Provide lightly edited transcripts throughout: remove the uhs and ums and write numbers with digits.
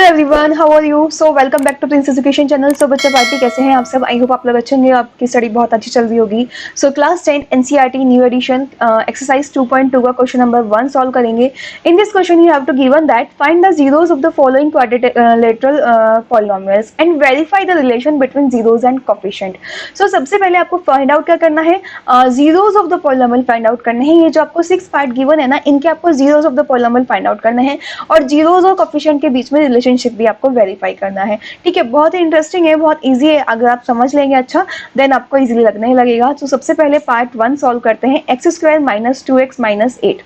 Everyone, how are you? So welcome back to Prince education channel. So बच्चा party कैसे हैं आप सब? आई होप आप लोग अच्छे होंगे, आपकी स्टडी बहुत अच्छी चल रही होगी। So class 10 NCERT new edition exercise 2.2 का क्वेश्चन नंबर 1 सॉल्व करेंगे। In this question you have to given that find the zeros of the following quadrilateral polynomials and verify the relation between zeros and coefficient. So सबसे पहले आपको find out क्या करना है, zeros of the polynomial find out करने हैं। ये जो आपको 6 पार्ट गिवन है ना, इनके आपको zeros of the polynomial find out करने हैं और जीरोस और कोफिशिएंट के बीच में रिलेशनशिप भी आपको वेरीफाई करना है। ठीक है, बहुत ही इंटरेस्टिंग है, बहुत इजी है। अगर आप समझ लेंगे अच्छा, देन आपको इजीली लगने लगेगा। तो सबसे पहले पार्ट 1 सॉल्व करते हैं। X square minus 2x minus 8,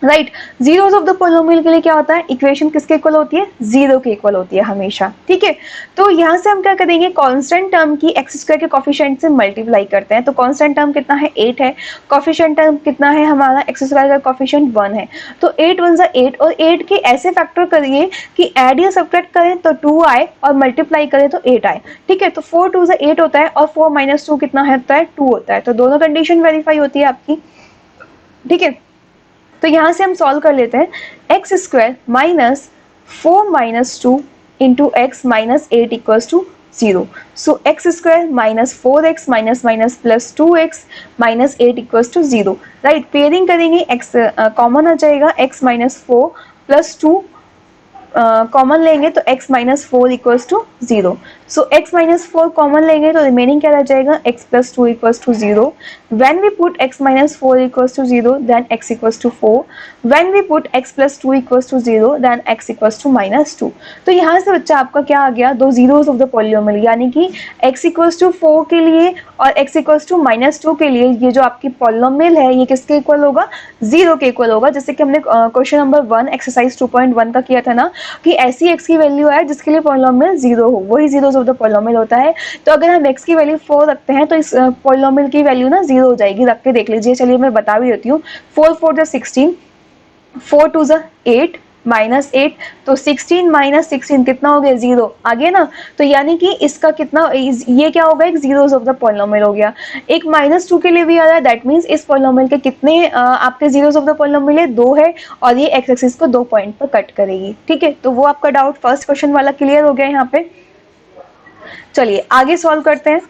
right. Zeros of the polynomial के लिए क्या होता है, इक्वेशन किसके इक्वल होती है, जीरो के इक्वल होती है हमेशा। ठीक है, तो यहाँ से हम क्या करेंगे, कांस्टेंट टर्म की एक्स स्क्वायर के कोफिशिएंट से मल्टीप्लाई करते हैं। तो कांस्टेंट टर्म कितना है, 8 है। कोफिशिएंट टर्म कितना है हमारा, एक्स स्क्वायर का कोफिशिएंट 1 है। तो 8 वन जा 8 और 8 के ऐसे फैक्टर करिए कि ऐड या सब्ट्रैक्ट करें तो 2 आए और मल्टीप्लाई करें तो 8 आए। ठीक है, तो 4 टू जा 8 होता है और 4 माइनस 2 कितना होता है, 2 होता है। तो दोनों कंडीशन वेरीफाई होती है आपकी। ठीक है, तो यहां से हम सॉल्व कर लेते हैं। X square minus 4 minus 2 into x minus 8 equals to 0। So x square minus 4x minus minus plus 2x minus 8 equals to 0, right. Pairing करेंगे, एक्स कॉमन आ जाएगा, x माइनस 4 प्लस 2 कॉमन लेंगे तो x minus 4 equals to 0। So x minus 4 common लेंगे तो remaining क्या रह जाएगा, x plus 2 equals to 0। When we put x minus 4 equals to 0 then x equals to 4। When we put x plus 2 equals to 0 then x equals to minus 2। तो यहाँ से बच्चा आपका क्या आ गया, दो जीरोस ऑफ द पॉलिनोमियल, यानी कि x इक्वल्स टू 4 के लिए और x इक्वल्स टू माइनस 2 के लिए ये जो आपकी पॉलिनोमियल है ये किसके इक्वल होगा, 0 के इक्वल होगा। जैसे कि हमने क्वेश्चन नंबर 1 एक्सरसाइज 2.1 का किया था ना, कि ऐसी x की वैल्यू है जिसके लिए पॉलिनोमियल 0 हो, वही जीरोस ऑफ द पॉलिनोमियल होता है। तो अगर हम x की वैल्यू 4 रखते हैं तो इस पॉलिनोमियल की वैल्यू ना 0 हो जाएगी। रख के देख लीजिए, चलिए मैं बता भी देती हूँ। 4 4 जा 16, 4 2 जा 8 माइनस 8, तो 16 माइनस 16 कितना हो गया, 0 आ गया ना। तो यानी कि इसका कितना, ये क्या होगा, एक जीरोस ऑफ द पॉलिनोमियल हो गया। एक माइनस 2 के लिए भी आ रहा है, दैट मीन्स इस पॉलिनोमियल के कितने आपके जीरोस ऑफ द पॉलिनोमियल है, 2 है। और ये एक्स एक्सिस को 2 पॉइंट पर कट करेगी। ठीक है, तो वो आपका डाउट फर्स्ट क्वेश्चन वाला क्लियर हो गया यहाँ पे। चलिए आगे सॉल्व करते हैं।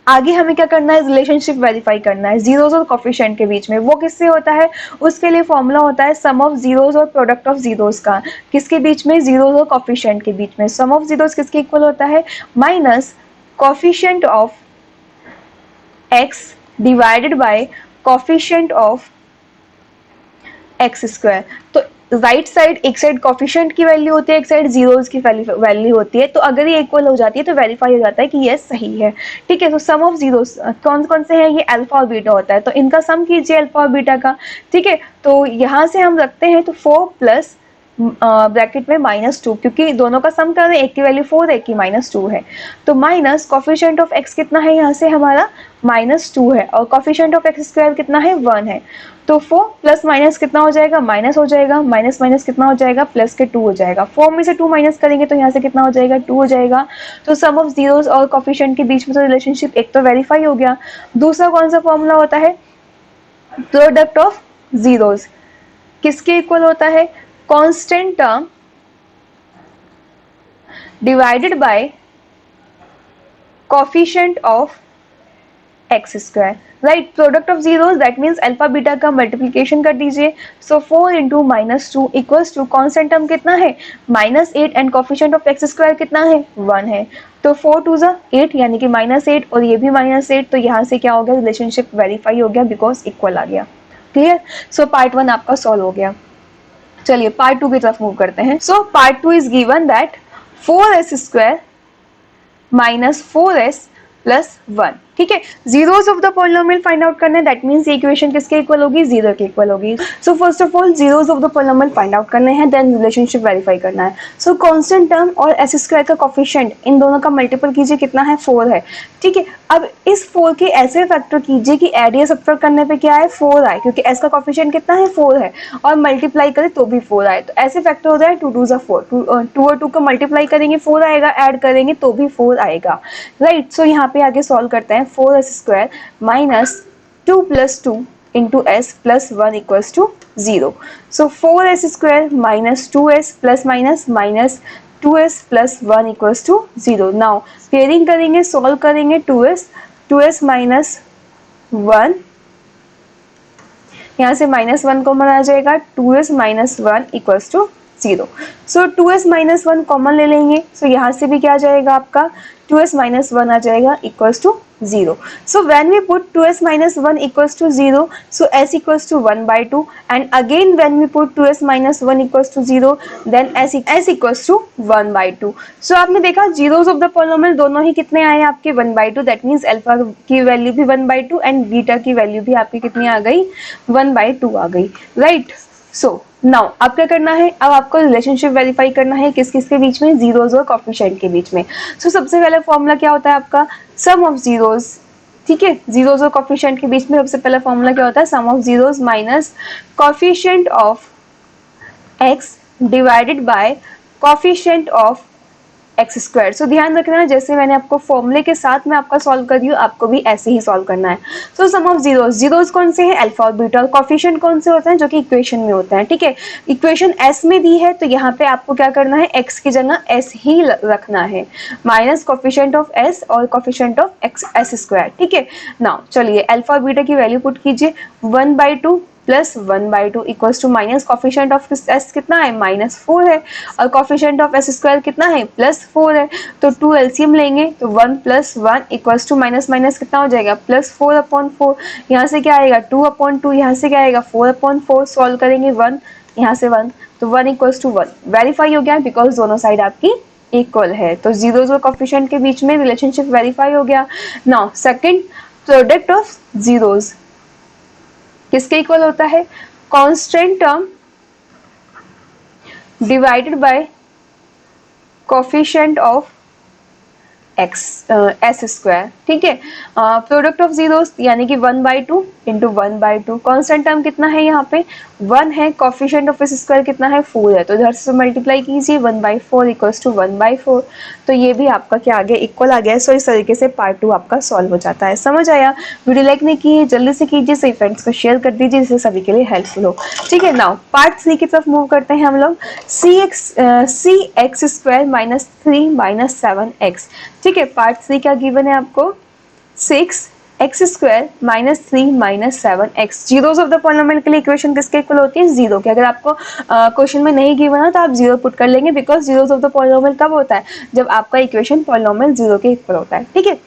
आगे हमें क्या करना है, रिलेशनशिप वेरीफाई करना है जीरोस और कोफिशिएंट के बीच में। वो किससे होता है, उसके लिए फॉर्मूला होता है सम ऑफ जीरोस और प्रोडक्ट ऑफ जीरोस का। किसके बीच में, जीरोस और कोफिशिएंट के बीच में। सम ऑफ जीरोस किसके इक्वल होता है, minus coefficient of x divided by coefficient of x square. तो राइट साइड, एक साइड कोफिशिएंट की वैल्यू होती है, एक साइड जीरोस की वैल्यू होती है। तो अगर ये इक्वल हो जाती है तो वेरीफाई हो जाता है कि ये सही है। ठीक है, तो सम ऑफ जीरोस कौन कौन से हैं, ये अल्फा और बीटा होता है, तो इनका सम कीजिए अल्फा और बीटा का। ठीक है, तो यहां से हम रखते हैं तो 4 प्लस ब्रैकेट में माइनस 2, क्योंकि दोनों का सम कर रहे हैं, एक की वैल्यू 4 है, एक की माइनस 2 है। तो माइनस कोफिशिएंट ऑफ एक्स कितना है, यहाँ से हमारा माइनस 2 है, और कोफिशिएंट ऑफ एक्स स्क्वायर कितना है, 1 है। तो 4 प्लस माइनस कितना हो जाएगा, माइनस हो जाएगा, माइनस माइनस कितना हो जाएगा, प्लस के 2 हो जाएगा। 4 में से 2 माइनस करेंगे तो यहाँ से कितना हो जाएगा, 2 हो जाएगा। तो सम ऑफ जीरोस और कोफिशिएंट के बीच में तो रिलेशनशिप एक तो वेरीफाई हो गया। दूसरा कौन सा फॉर्मूला होता है, प्रोडक्ट ऑफ जीरोस। किसके इक्वल होता है, constant term divided by coefficient of x square, right. Product of zeros that means alpha beta का मल्टीप्लीकेशन कर दीजिए। So 4 into minus 2 equals to constant term कितना है, minus 8 and coefficient of x square कितना है, 1 है। तो 4 टू जा 8 यानी कि माइनस 8 और ये भी माइनस 8। तो यहाँ से क्या हो गया, रिलेशनशिप वेरीफाई हो गया बिकॉज इक्वल आ गया। क्लियर। सो पार्ट 1 आपका सॉल्व हो गया। चलिए पार्ट 2 की तरफ मूव करते हैं। So part 2 is given that 4s square minus 4s plus 1। ठीक है, zeros of the polynomial find out करना है, दैट मींस ये इक्वेशन किसके इक्वल होगी, 0 के इक्वल होगी। So first of all zeros of the polynomial find out करने हैं, देन रिलेशनशिप वेरीफाई करना है। सो कांस्टेंट टर्म और एस स्क्वायर का कोफिशिएंट, इन दोनों का मल्टीपल कीजिए, कितना है, 4 है। ठीक है, अब इस 4 के ऐसे फैक्टर कीजिए कि एड या सब्ट्रैक्ट करने पे क्या है, 4 आए, क्योंकि एस का कोफिशिएंट कितना है, 4 है, और मल्टीप्लाई करें तो भी 4 आए। तो ऐसे फैक्टर हो जाए 2 2 जा 4, 2 और 2 का मल्टीप्लाई करेंगे 4 आएगा, ऐड करेंगे तो भी 4 आएगा, राइट। सो यहाँ पे आगे सॉल्व करते हैं। 4s square minus 2 plus 2 into s plus 1 equals to 0. So 4s square minus 2s plus minus 2s plus 1 equals to 0. Now pairing करेंगे, सॉल्व करेंगे, 2s माइनस 1, यहाँ से -1 कॉमन आ जाएगा, 2s minus 1 equals to 0. So 2s minus 1 common ले लेंगे, सो यहाँ से भी क्या आ जाएगा आपका 2s माइनस 1 आ जाएगा equals to 0. So when we put 2s minus 1 equals to 0, so s equals to 1 by 2, and again when we put 2s minus 1 equals to 0, then s equals to 1 by 2. So आपने देखा zeros of the polynomial दोनों ही कितने आए आपके 1 by 2, that means alpha की value भी 1 by 2 and beta की value भी आपकी कितनी आ गई 1 by 2 आ गई, राइट. सो नाउ अब क्या करना है, अब आपको रिलेशनशिप वेरीफाई करना है किस किस के बीच में, जीरोज और कोफिशिएंट के बीच में. सो सबसे पहला फॉर्मूला क्या होता है आपका, सम ऑफ जीरोज. ठीक है, जीरोज और कोफिशिएंट के बीच में सबसे पहला फॉर्मूला क्या होता है, sum of zeros minus coefficient of x divided by coefficient of x square. So ध्यान रखना, जैसे मैंने आपको फॉर्मूले के साथ में आपका सॉल्व कर रही हूँ, आपको भी ऐसे ही सॉल्व करना है. सो सम ऑफ जीरोज कौन से हैं, अल्फा और बीटा. कोफिशिएंट कौन से होते हैं, जो कि इक्वेशन में होते हैं. ठीक है, इक्वेशन एस में दी है तो यहाँ पे आपको क्या करना है, एक्स की जगह एस ही रखना है, माइनस कोफिशिएंट ऑफ एस और coefficient of x S square. ठीक है, नाउ चलिए अल्फा और बीटा की वैल्यू पुट कीजिए, 1/2 plus 1/2 equals to minus coefficient of s कितना है, -4 है, और कोफिशिएंट ऑफ एस स्क्वायर कितना है, +4 है. तो 2 एलसीएम लेंगे तो 1 + 1 इक्वल्स टू माइनस माइनस कितना हो जाएगा, +4/4. यहाँ से क्या आएगा 2/2, यहाँ से क्या आएगा 4/4. सॉल्व करेंगे 1, यहाँ से 1, तो 1 इक्वल्स टू 1. वेरीफाई हो गया बिकॉज दोनों साइड आपकी इक्वल है, तो जीरोज और कोफिशिएंट के बीच में रिलेशनशिप वेरीफाई हो गया. Now second, product of zeros किसके इक्वल होता है, constant term divided by coefficient of x S square. ठीक है, प्रोडक्ट ऑफ जीरोस यानी कि 1/2 इंटू 1/2. कॉन्स्टेंट टर्म कितना है, यहाँ पे 1 है, कोफिशिएंट ऑफ एस स्क्वायर कितना है 4 है, तो इधर से मल्टीप्लाई कीजिए 1/4 इक्वल्स टू 1/4. तो ये भी आपका क्या आ गया, इक्वल आ गया. सो इस तरीके से पार्ट 2 आपका सॉल्व हो जाता है. समझ आया, वीडियो लाइक नहीं की है जल्दी से कीजिए, सही फ्रेंड्स को शेयर कर दीजिए जिससे सभी के लिए हेल्पफुल हो. ठीक है, नाउ पार्ट 3 की तरफ मूव करते हैं हम लोग. See x square minus 3 minus 7x. ठीक है, पार्ट 3 क्या गिवन है आपको, 6x square minus 3 minus 7x. Zeros of the polynomial के लिए इक्वेशन किसके इक्वल होती है, जीरो के. अगर आपको क्वेश्चन में नहीं गिवन है तो आप जीरो पुट कर लेंगे, because zeros of the polynomial कब होता है, जब आपका इक्वेशन पॉलिनोमियल जीरो के इक्वल होता है. ठीक है,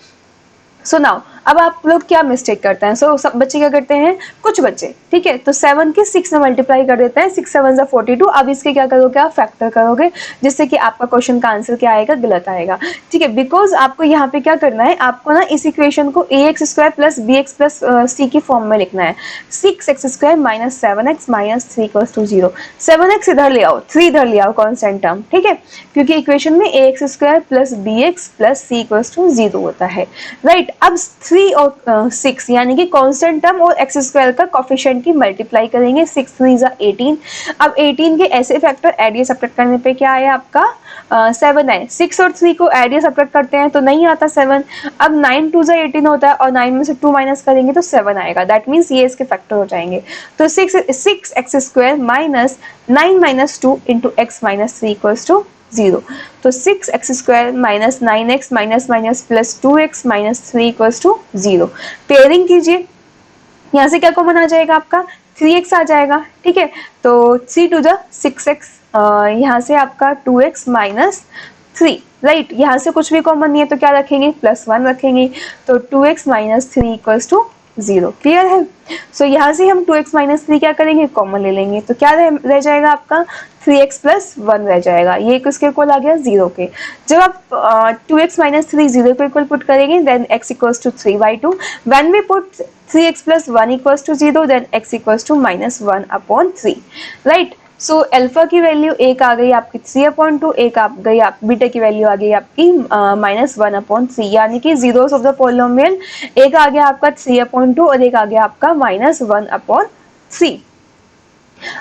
सो नाउ अब आप लोग क्या मिस्टेक करते हैं, सो सब बच्चे क्या करते हैं, कुछ बच्चे, ठीक है, तो 7 के 6 में मल्टीप्लाई कर देते हैं, 6 7 जा 42. अब इसके क्या करोगे, आप फैक्टर करोगे, जिससे कि आपका क्वेश्चन का आंसर क्या आएगा, गलत आएगा. ठीक है, बिकॉज आपको यहाँ पे क्या करना है, आपको ना इस इक्वेशन को ax square plus bx plus c की फॉर्म में लिखना है. 6x square minus 7x minus 3 equals to 0. 7x इधर ले आओ, 3 इधर ले आओ, कॉन्स्टेंट टर्म. ठीक है, क्योंकि इक्वेशन में ax square plus bx plus c equals to 0 होता है, राइट. अब 3 और 6 यानी कि कांस्टेंट टर्म और एक्स स्क्वायर का कोफिशिएंट की मल्टीप्लाई करेंगे, 6 3 जा 18. अब 18 के ऐसे फैक्टर ऐड या सब्ट्रैक्ट करने पे क्या आया आपका 7 है. 6 और 3 को ऐड या सब्ट्रैक्ट करते हैं तो नहीं आता 7. अब 9 2 जा 18 होता है और 9 में से 2 माइनस करेंगे तो 7 आएगा. दैट मीन्स ये इसके फैक्टर हो जाएंगे. तो 6x square minus 9 minus 2 into x minus 3 equals to 0. तो 6x square minus 9x minus minus plus 2x minus 3 equals to 0. Pairing कीजिए, यहाँ से क्या कॉमन आ जाएगा आपका 3x आ जाएगा. ठीक है, तो 3 2 जा 6x, यहाँ से आपका 2x माइनस 3, राइट. यहाँ से कुछ भी कॉमन नहीं है तो क्या रखेंगे, +1 रखेंगे. तो 2x minus 3 equals to 0. Clear है. सो यहाँ से हम 2x माइनस 3 क्या करेंगे, कॉमन ले लेंगे, तो क्या रह जाएगा आपका 3x प्लस 1 रह जाएगा. ये किसके इक्वल आ गया, 0 के. जब आप 2x माइनस 3 0 के इक्वल पुट करेंगे then x equals to 3/2. When we put 3x plus 1 equals to 0 then x equals to -1/3, right. So alpha की वैल्यू एक आ गई आपकी 3/2, एक आ गई आप बीटा की वैल्यू आ गई आपकी -1/3, यानी कि जीरोस ऑफ द पॉलिनोमियल एक आ गया आपका 3/2 और एक आ गया आपका -1/3.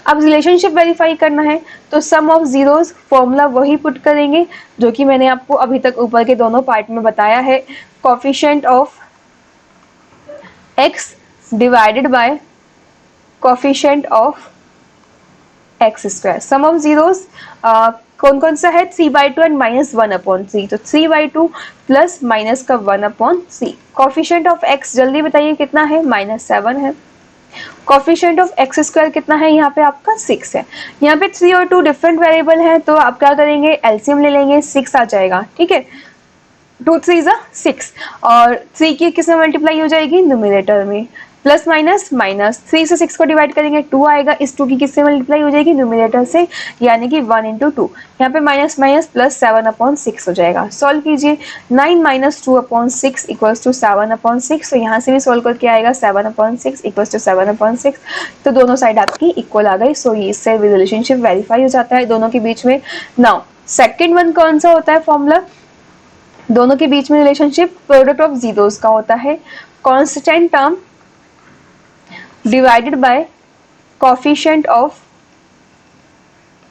अब रिलेशनशिप वेरीफाई करना है तो सम ऑफ जीरोस फॉर्मूला वही पुट करेंगे जो कि मैंने आपको अभी तक ऊपर के दोनों पार्ट में बताया है. Coefficient of x divided by coefficient of x square. Sum of zeros कौन कौन सा है, 3/2 एंड -1/3, तो 3/2 प्लस माइनस का 1/c। कोफिशिएंट ऑफ एक्स जल्दी बताइए कितना है, -7 है। कोफिशिएंट ऑफ एक्स स्क्वायर कितना है यहाँ पे आपका, 6 है। यहाँ पे 3 और 2 डिफरेंट वेरिएबल है, तो आप क्या करेंगे, एलसीएम ले लेंगे, 6 आ जाएगा, ठीक है। 2 3 6 और 3 की किस में मल्टीप्लाई हो जाएगी, न्यूमरेटर में। प्लस माइनस माइनस, 3 से 6 को डिवाइड करेंगे 2 आएगा, इस 2 की किससे मल्टीप्लाई हो जाएगी, न्यूमरेटर से, यानी कि 1 इंटू 2। यहाँ पे माइनस माइनस प्लस 7/6 हो जाएगा। सॉल्व कीजिए, 9 - 2/6 इक्वल्स टू 7/6। तो यहाँ से भी सॉल्व करके आएगा 7/6 इक्वल्स टू 7/6। तो दोनों साइड आपकी इक्वल आ गई। सो इससे रिलेशनशिप वेरीफाई हो जाता है दोनों के बीच में। नाउ सेकेंड वन कौन सा होता है फॉर्मूला, दोनों के बीच में रिलेशनशिप प्रोडक्ट ऑफ जीरोस का होता है, constant term divided by coefficient of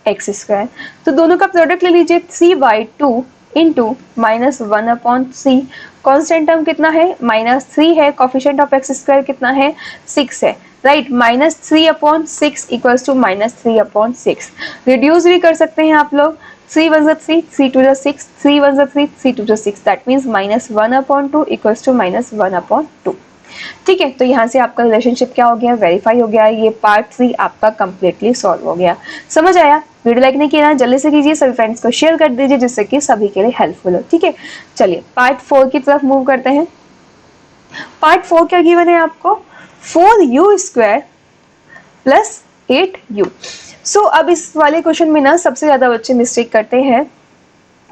x square. तो दोनों का प्रोडक्ट ले लीजिए, 3/2 इंटू -1/c। कांस्टेंट टर्म कितना है, -3 है, कोफिशिएंट ऑफ एक्स स्क्वायर कितना है, 6 है, राइट। -3/6 equals to -3/6। रिड्यूस भी कर सकते हैं आप लोग, 3 1 3, 3 2 6, 3 1 3, 3 2 6, दैट मीन्स -1/2 इक्वल्स टू -1/2। ठीक है, तो यहाँ से आपका रिलेशनशिप क्या हो गया, वेरीफाई हो गया। ये पार्ट 3 आपका कंप्लीटली सॉल्व हो गया। समझ आया? वीडियो लाइक नहीं किया ना, जल्दी से कीजिए, सभी फ्रेंड्स को शेयर कर दीजिए जिससे कि सभी के लिए हेल्पफुल हो। ठीक है, चलिए पार्ट 4 की तरफ मूव करते हैं। पार्ट 4 क्या गिवन है आपको, 4u² प्लस 8u। सो अब इस वाले क्वेश्चन में ना सबसे ज्यादा बच्चे मिस्टेक करते हैं।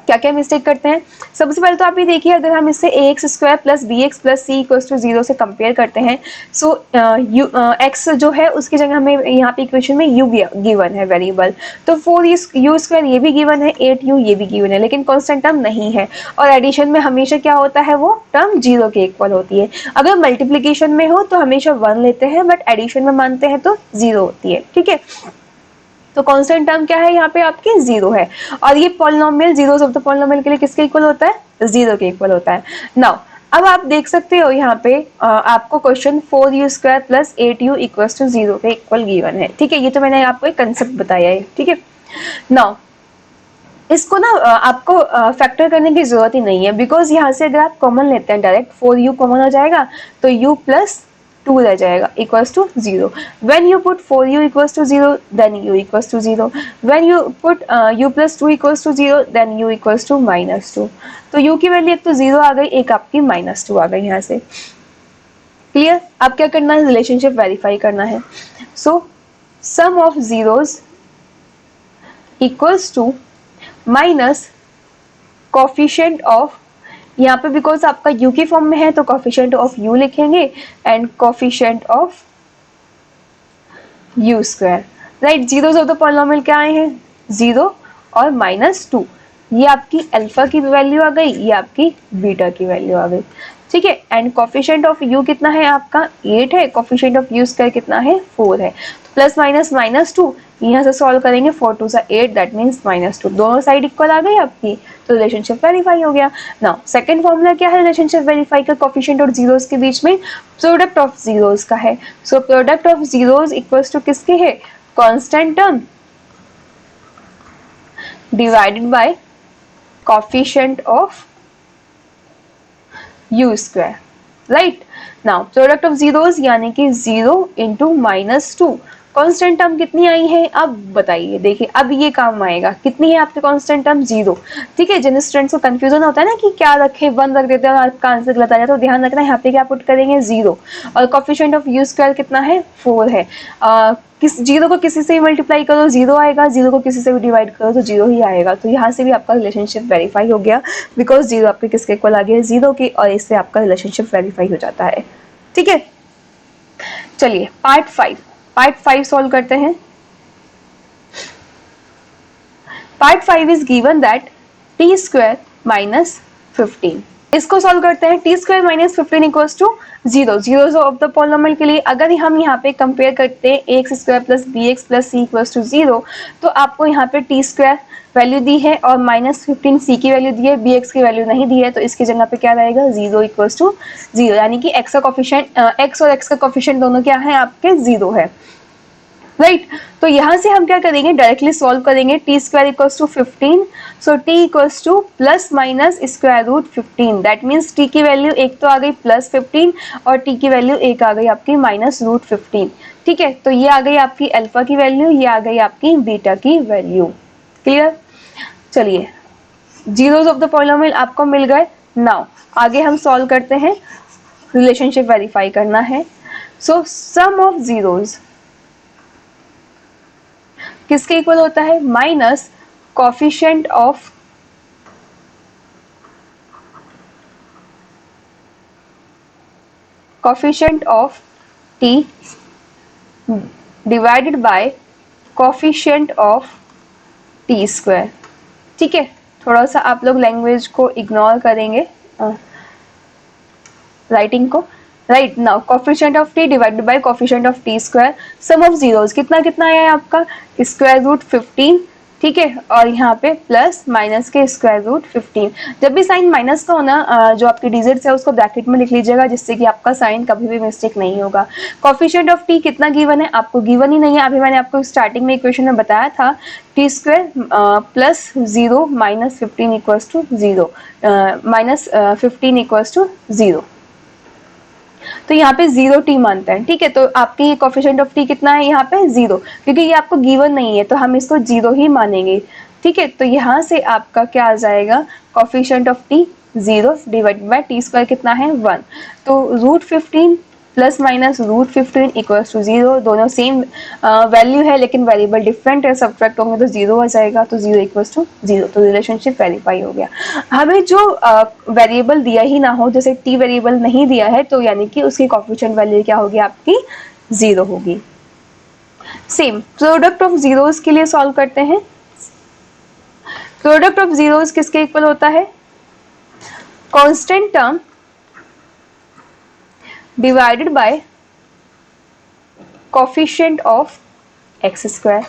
क्या क्या मिस्टेक करते हैं, सबसे पहले तो आप ये देखिए, अगर हम इससे ax² plus bx plus c equals to 0 से कंपेयर करते हैं, सो x जो है उसकी जगह हमें यहाँ पे इक्वेशन में u गिवन है वेरिएबल, तो 4u² ये भी गिवन है, 8u ये भी गिवन है, लेकिन कांस्टेंट टर्म नहीं है। और एडिशन में हमेशा क्या होता है, वो टर्म 0 के इक्वल होती है। अगर मल्टीप्लीकेशन में हो तो हमेशा 1 लेते हैं, बट एडिशन में मानते हैं तो 0 होती है। ठीक है, तो कांस्टेंट टर्म क्या है यहाँ पे आपके, 0 है। और ये polynomial, zeros of the polynomial के लिए किसके इक्वल होता है, 0 के इक्वल होता है। नाउ अब आप देख सकते हो यहाँ पे आपको question 4u² plus 8u equals to 0 के इक्वल गिवन है। ठीक है, ये तो मैंने आपको एक कंसेप्ट बताया है। ठीक है, नाउ इसको ना आपको फैक्टर करने की जरूरत ही नहीं है, बिकॉज यहाँ से अगर आप कॉमन लेते हैं डायरेक्ट 4u कॉमन हो जाएगा, तो u प्लस 2 रह जाएगा equals to 0। When you put 4u equals to 0 then u equals to 0। When you put u plus 2 equals to 0 then u equals to -2। तो u की वैल्यू एक तो 0 आ गई, एक आपकी -2 आ गई यहाँ से। क्लियर? अब क्या करना है, रिलेशनशिप वेरीफाई करना है। So sum of zeros equals to minus coefficient of, यहाँ पे बिकॉज आपका u की फॉर्म में है तो कोफिशिएंट ऑफ u लिखेंगे and coefficient of u², right. Zeros of the polynomial क्या आए हैं, 0 और -2। ये आपकी अल्फा की वैल्यू आ गई, ये आपकी बीटा की वैल्यू आ गई। ठीक है, एंड कोफिशिएंट ऑफ u कितना है आपका, 8 है, कोफिशिएंट ऑफ u² कितना है, 4 है। तो प्लस माइनस -2, यहाँ से सॉल्व करेंगे, 4 2 8, दैट मीन्स -2, दोनों साइड इक्वल आ गई आपकी, तो रिलेशनशिप वेरीफाई हो गया। नाउ सेकंड फॉर्मूला क्या है रिलेशनशिप वेरीफाई का, कोफिशिएंट और जीरोस के बीच में प्रोडक्ट ऑफ जीरोस का है। So product of zeros equals to किसके है, constant term divided by coefficient of u², right. Now product of zeros यानी कि 0 इंटू -2। कांस्टेंट टर्म कितनी आई है, अब बताइए, देखिए अब ये काम आएगा, कितनी है आपकी कांस्टेंट टर्म, 0। ठीक है, जिन स्टूडेंट्स को कंफ्यूजन होता है ना कि क्या रखे, 1 रख देते हैं और आपका आंसर गलत आ जाता है, तो ध्यान रखना यहाँ पे क्या पुट करेंगे, 0। और कोफिशिएंट ऑफ u² कितना है, 4 है। किस 0 को किसी से भी मल्टीप्लाई करो 0 आएगा, 0 को किसी से भी डिवाइड करो तो 0 ही आएगा। तो यहाँ से भी आपका रिलेशनशिप वेरीफाई हो गया, बिकॉज 0 आपके किसके इक्वल आ गया, 0 के, और इससे आपका रिलेशनशिप वेरीफाई हो जाता है। ठीक है, चलिए पार्ट 5 सॉल्व करते हैं। Part 5 is given that t² minus 15। इसको सॉल्व करते हैं, t² minus 15 equals to 0। Zeros of the polynomial के लिए अगर हम यहाँ पे कंपेयर करते हैं ax² plus bx plus c equals to 0, तो आपको यहाँ पे t² वैल्यू दी है और -15 c की वैल्यू दी है, bx की वैल्यू नहीं दी है, तो इसकी जगह पे क्या रहेगा, 0 इक्वल्स टू 0, यानी कि x का कोफिशिएंट, x और x का कोफिशिएंट दोनों क्या है आपके, 0 है। राइट। तो यहाँ से हम क्या करेंगे, डायरेक्टली सॉल्व करेंगे। T square equals to 15, so t equals to plus minus square root 15। That means t की वैल्यू एक तो आ गई +15 और टी की वैल्यू एक आ गई आपकी -√15। ठीक है, तो ये आ गई आपकी अल्फा की वैल्यू, ये आ गई आपकी बीटा की वैल्यू। क्लियर? चलिए, जीरोस ऑफ द पॉलिनोमियल आपको मिल गए। नाउ आगे हम सॉल्व करते हैं, रिलेशनशिप वेरीफाई करना है। सो सम ऑफ जीरोस किसके इक्वल होता है, minus coefficient of t divided by coefficient of t square. ठीक है, थोड़ा सा आप लोग लैंग्वेज को इग्नोर करेंगे, राइटिंग को। Right, now coefficient of t divided by coefficient of t square. Sum of zeros कितना कितना आया है आपका, स्क्वायर रूट 15। ठीक है, और यहाँ पे प्लस माइनस के स्क्वायर रूट 15। जब भी साइन माइनस का होना, जो आपकी डिजिट्स है उसको ब्रैकेट में लिख लीजिएगा, जिससे कि आपका साइन कभी भी मिस्टेक नहीं होगा। कॉफिशिएंट ऑफ टी कितना गिवन है, आपको गिवन ही नहीं है। अभी मैंने आपको स्टार्टिंग में इक्वेशन में बताया था, t square plus 0 minus 15 equals to 0, minus 15 equals to 0। तो यहाँ पे 0t मानते हैं। ठीक है, तो आपकी कोफिशिएंट ऑफ t कितना है यहाँ पे 0, क्योंकि ये आपको गिवन नहीं है तो हम इसको 0 ही मानेंगे। ठीक है, तो यहाँ से आपका क्या आ जाएगा, coefficient of t 0 divide by T square कितना है 1। तो √15 प्लस माइनस √15 इक्वल्स टू 0। दोनों सेम वैल्यू है लेकिन वेरिएबल डिफरेंट है, सब्ट्रैक्ट होंगे तो 0 आ जाएगा, तो 0 इक्वल्स टू 0। तो रिलेशनशिप वेरीफाई हो गया। हमें जो वेरिएबल दिया ही ना हो, जैसे टी वेरिएबल नहीं दिया है, तो यानी कि उसकी कोफिशिएंट वैल्यू क्या होगी आपकी 0 होगी। सेम प्रोडक्ट ऑफ जीरोस के लिए सॉल्व करते हैं। प्रोडक्ट ऑफ जीरोस किसके इक्वल होता है, constant term divided by coefficient of x square.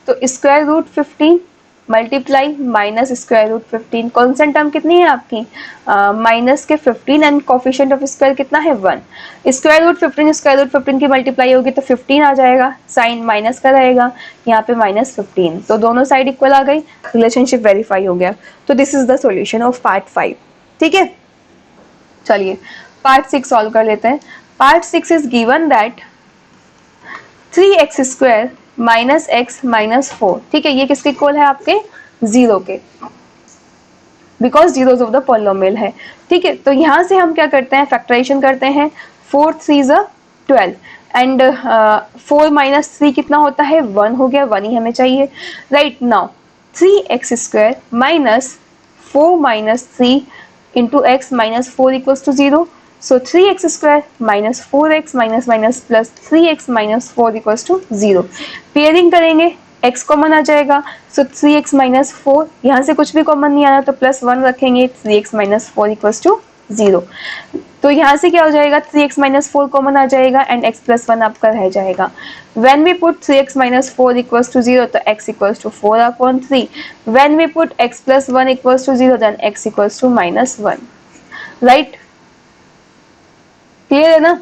तो square root 15 multiply minus square root 15। Constant term कितनी है आपकी, माइनस के 15 एंड कोफिशिएंट ऑफ स्क्वायर कितना है 1। स्क्वायर रूट 15 स्क्वायर रूट 15 की मल्टीप्लाई होगी तो 15 आ जाएगा, साइन माइनस का रहेगा, यहाँ पे -15। तो दोनों साइड इक्वल आ गई, रिलेशनशिप वेरीफाई हो गया। तो this is the solution of part 5। ठीक है, चलिए पार्ट 6 सॉल्व कर लेते हैं। Part 6 is given that 3x square minus x minus 4। ठीक है, ये किसके इक्वल है आपके 0 के, because zeros of the polynomial है। ठीक है, तो यहाँ से हम क्या करते हैं, फैक्टराइजेशन करते हैं। 4 3 12 एंड 4 माइनस 3 कितना होता है 1 हो गया, 1 ही हमें चाहिए। Right, now 3x square minus 4 minus 3 into x minus 4 equals to 0। So 3x square minus 4x minus minus plus 3x minus 4 equals to 0। Pairing करेंगे, x कॉमन आ जाएगा, so 3x minus 4, यहाँ से कुछ भी कॉमन नहीं आना तो +1 रखेंगे, 3x minus 4 equals to 0। तो यहाँ से क्या हो जाएगा, 3x minus 4 कॉमन आ जाएगा एंड x plus 1 आपका रह जाएगा। When we put 3x minus 4 equals to 0 तो x equals to 4/3। When we put x plus 1 equals to 0 then x equals to -1। Right, clear है ना।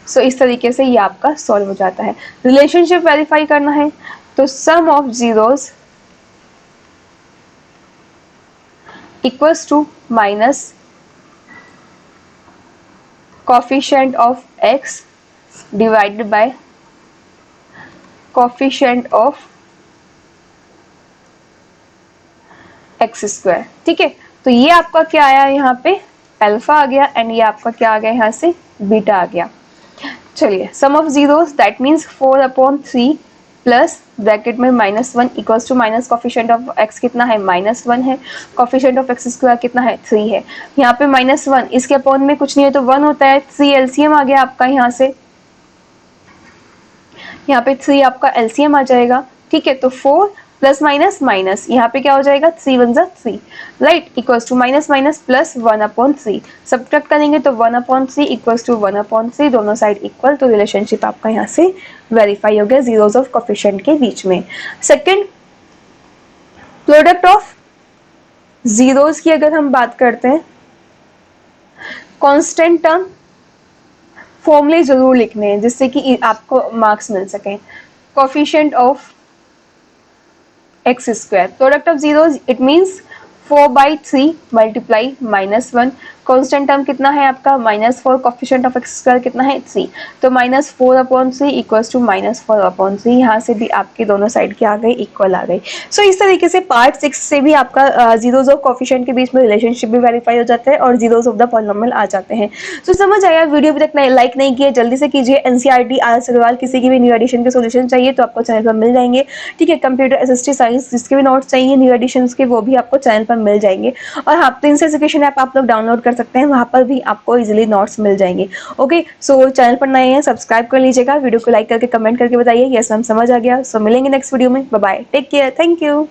सो इस तरीके से ये आपका सॉल्व हो जाता है। रिलेशनशिप वेरीफाई करना है तो sum of zeros equals to minus coefficient of x divided by coefficient of x square. ठीक है, तो ये आपका क्या आया यहाँ पे अल्फा आ गया एंड ये आपका क्या आ गया यहाँ से बीटा आ गया। चलिए, sum of zeros that means 4/3 plus bracket में -1 equals to minus coefficient of x कितना है -1 है, कोफिशिएंट ऑफ x स्क्वायर कितना है 3 है। यहाँ पे -1 इसके अपॉन में कुछ नहीं है तो 1 होता है, 3 एलसीएम आ गया आपका, यहाँ पे 3 आपका एलसीएम आ जाएगा। ठीक है, तो 4 प्लस माइनस माइनस, यहाँ पे क्या हो जाएगा 3 1 जा 3, right, equals to minus minus plus 1/3। Subtract करेंगे तो 1/3 इक्वल्स टू 1/3, दोनों साइड इक्वल, तो रिलेशनशिप आपका यहाँ से वेरीफाई हो गया जीरोस ऑफ कोफिशिएंट के बीच में। सेकंड, प्रोडक्ट ऑफ जीरोस की अगर हम बात करते हैं, कांस्टेंट टर्म फॉर्मूले जरूर लिखने हैं जिससे कि आपको मार्क्स मिल सकें। Coefficient of x square, product of zeros, it means 4/3 multiply -1। Constant term कितना है आपका -4, कोफिशिएंट ऑफ एक्स स्क्वायर कितना है 3, तो -4/3 इक्वल्स टू -4/3। यहाँ से भी आपके दोनों साइड की आ गई, इक्वल आ गई। सो इस तरीके से पार्ट 6 से भी आपका जीरोज ऑफ कोफिशिएंट के बीच में रिलेशनशिप भी वेरीफाई हो जाता है और जीरोज ऑफ द पॉलिनोमियल आ जाते हैं। तो समझ आया? वीडियो अभी तक लाइक नहीं किया जल्दी से कीजिए। एनसीईआरटी आर्ट्स सवाल किसी की भी न्यू एडिशन के सोल्यूशन चाहिए तो आपको चैनल पर मिल जाएंगे। ठीक है, कंप्यूटर असिस्टेड साइंस जिसके भी नोट्स चाहिए न्यू एडिशंस के वो भी आपको चैनल पर मिल जाएंगे। और हाँ, प्रिंस एजुकेशन ऐप आप लोग डाउनलोड कर सकते हैं, वहाँ पर भी आपको इजीली नोट्स मिल जाएंगे। ओके, सो चैनल पर नए हैं सब्सक्राइब कर लीजिएगा, वीडियो को लाइक करके कमेंट करके बताइए यस मैम समझ आ गया। सो मिलेंगे नेक्स्ट वीडियो में, bye bye, take care, thank you.